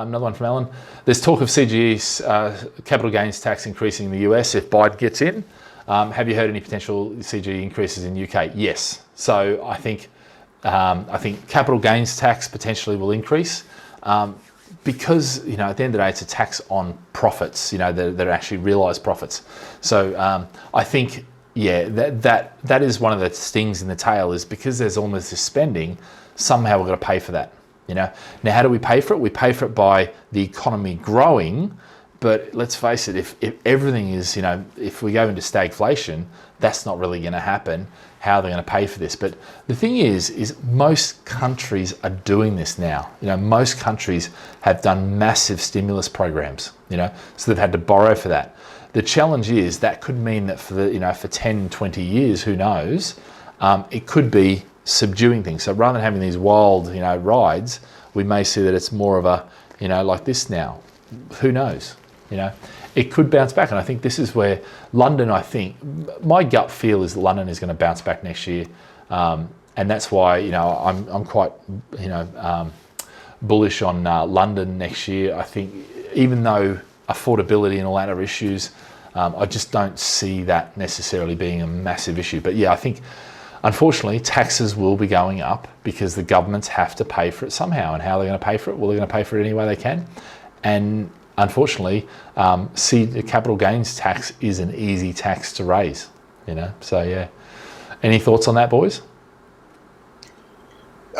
another one from Alan. There's talk of CGE's capital gains tax increasing in the US if Biden gets in. Have you heard any potential CGE increases in UK? Yes. So I think capital gains tax potentially will increase because, at the end of the day, it's a tax on profits, that are actually realised profits. So I think, that is one of the stings in the tail, is because there's almost this spending, somehow we've got to pay for that. Now, how do we pay for it? We pay for it by the economy growing. But let's face it, if everything is, if we go into stagflation, that's not really going to happen. How are they going to pay for this? But the thing is most countries are doing this now. Most countries have done massive stimulus programs, so they've had to borrow for that. The challenge is that could mean that for 10, 20 years, who knows, it could be subduing things. So rather than having these wild, rides, we may see that it's more of a, like this now. Who knows? It could bounce back. And I think this is where London, my gut feel is London is going to bounce back next year. And that's why, I'm quite, bullish on London next year. I think even though affordability and all that are issues, I just don't see that necessarily being a massive issue. But I think, unfortunately, taxes will be going up because the governments have to pay for it somehow. And how are they going to pay for it? Well, they're going to pay for it any way they can. And unfortunately, the capital gains tax is an easy tax to raise, So, any thoughts on that, boys?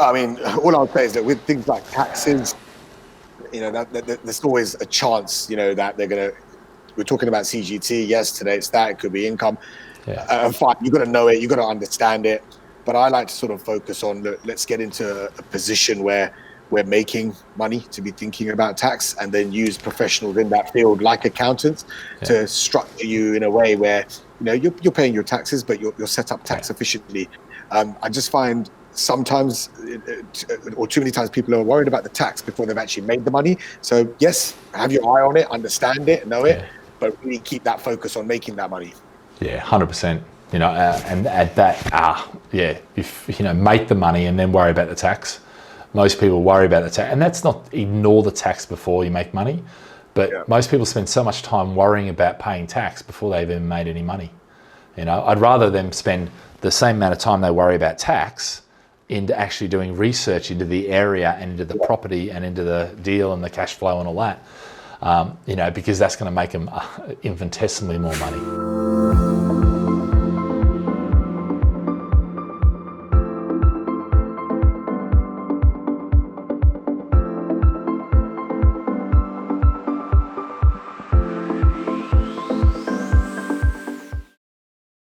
I mean, all I'll say is that with things like taxes, there's always a chance, that they're going to. We're talking about CGT. Yes, today it's that. It could be income. Yeah. Fine. You've got to know it. You've got to understand it. But I like to sort of focus on let's get into a position where we're making money to be thinking about tax, and then use professionals in that field like accountants to structure you in a way where you're paying your taxes, but you're set up tax efficiently. I just find sometimes, or too many times, people are worried about the tax before they've actually made the money. So yes, have your eye on it, understand it, know it, but really keep that focus on making that money. Yeah, 100%. And at that, if make the money and then worry about the tax. Most people worry about the tax, and that's not ignore the tax before you make money, but most people spend so much time worrying about paying tax before they've even made any money. I'd rather them spend the same amount of time they worry about tax into actually doing research into the area and into the property and into the deal and the cash flow and all that, because that's going to make them infinitesimally more money.